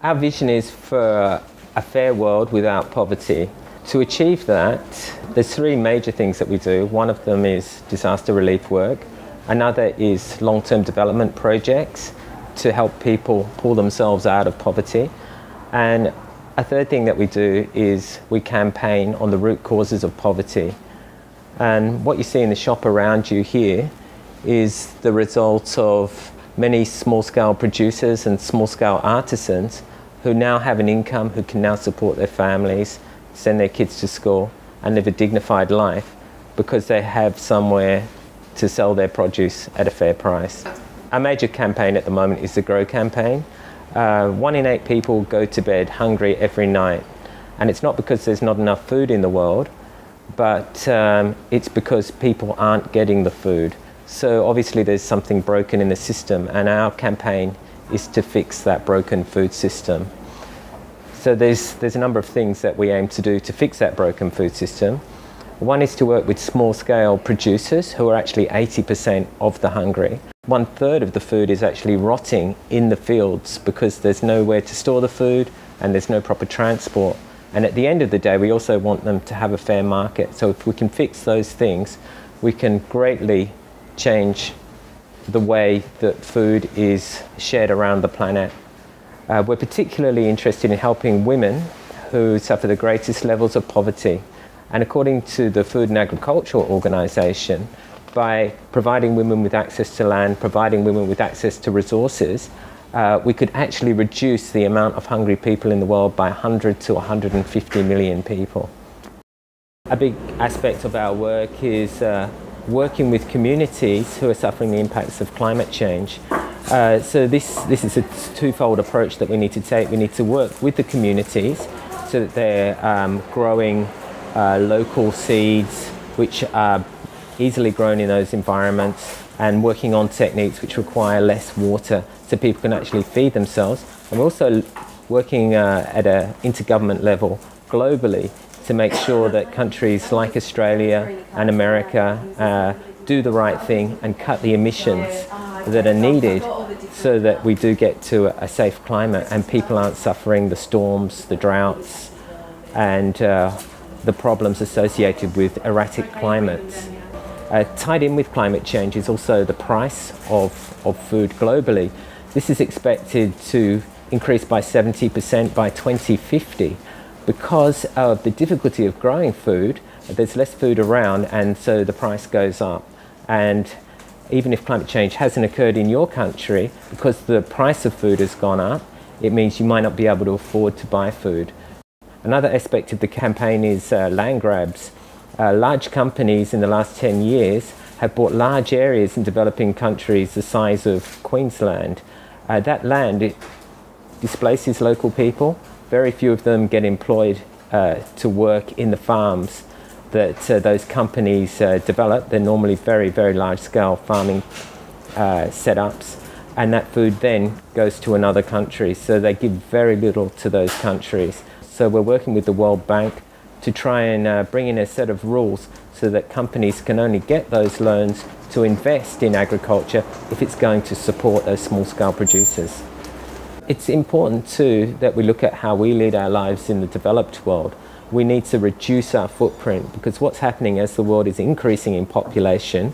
Our vision is for a fair world without poverty. To achieve that, there's three major things that we do. One of them is disaster relief work. Another is long-term development projects to help people pull themselves out of poverty. And a third thing that we do is we campaign on the root causes of poverty. And what you see in the shop around you here is the result of many small-scale producers and small-scale artisans who now have an income, who can now support their families, send their kids to school and live a dignified life because they have somewhere to sell their produce at a fair price. Our major campaign at the moment is the Grow campaign. 1 in 8 people go to bed hungry every night, and it's not because there's not enough food in the world, but it's because people aren't getting the food. So obviously there's something broken in the system, and our campaign is to fix that broken food system. So there's a number of things that we aim to do to fix that broken food system. One is to work with small-scale producers who are actually 80% of the hungry. 1/3 of the food is actually rotting in the fields because there's nowhere to store the food and there's no proper transport. And at the end of the day, we also want them to have a fair market. So if we can fix those things, we can greatly change the way that food is shared around the planet. We're particularly interested in helping women who suffer the greatest levels of poverty. And according to the Food and Agricultural Organization, by providing women with access to land, providing women with access to resources, we could actually reduce the amount of hungry people in the world by 100 to 150 million people. A big aspect of our work is working with communities who are suffering the impacts of climate change. So this is a twofold approach that we need to take. We need to work with the communities so that they're growing local seeds which are easily grown in those environments, and working on techniques which require less water so people can actually feed themselves. And we're also working at an intergovernment level globally to make sure that countries like Australia and America do the right thing and cut the emissions that are needed so that we do get to a safe climate and people aren't suffering the storms, the droughts, and the problems associated with erratic climates. Tied in with climate change is also the price of food globally. This is expected to increase by 70% by 2050. Because of the difficulty of growing food, there's less food around, and so the price goes up. And even if climate change hasn't occurred in your country, because the price of food has gone up, it means you might not be able to afford to buy food. Another aspect of the campaign is land grabs. Large companies in the last 10 years have bought large areas in developing countries the size of Queensland. That land, it displaces local people. Very few of them get employed to work in the farms that those companies develop. They're normally very, very large-scale farming setups, and that food then goes to another country, so they give very little to those countries. So we're working with the World Bank to try and bring in a set of rules so that companies can only get those loans to invest in agriculture if it's going to support those small-scale producers. It's important too that we look at how we lead our lives in the developed world. We need to reduce our footprint, because what's happening as the world is increasing in population,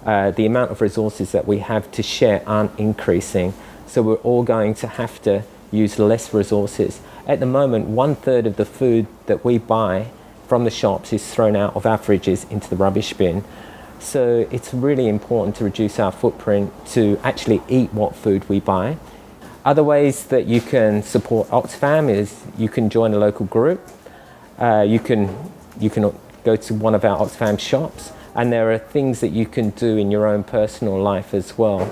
the amount of resources that we have to share aren't increasing. So we're all going to have to use less resources. At the moment, 1/3 of the food that we buy from the shops is thrown out of our fridges into the rubbish bin. So it's really important to reduce our footprint, to actually eat what food we buy. Other ways that you can support Oxfam is you can join a local group. You can go to one of our Oxfam shops, and there are things that you can do in your own personal life as well.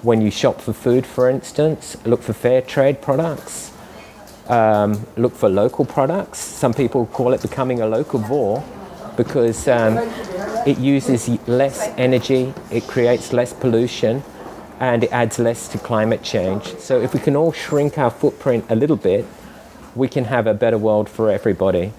When you shop for food, for instance, look for fair trade products, look for local products. Some people call it becoming a locavore because it uses less energy, it creates less pollution, and it adds less to climate change. So if we can all shrink our footprint a little bit, we can have a better world for everybody.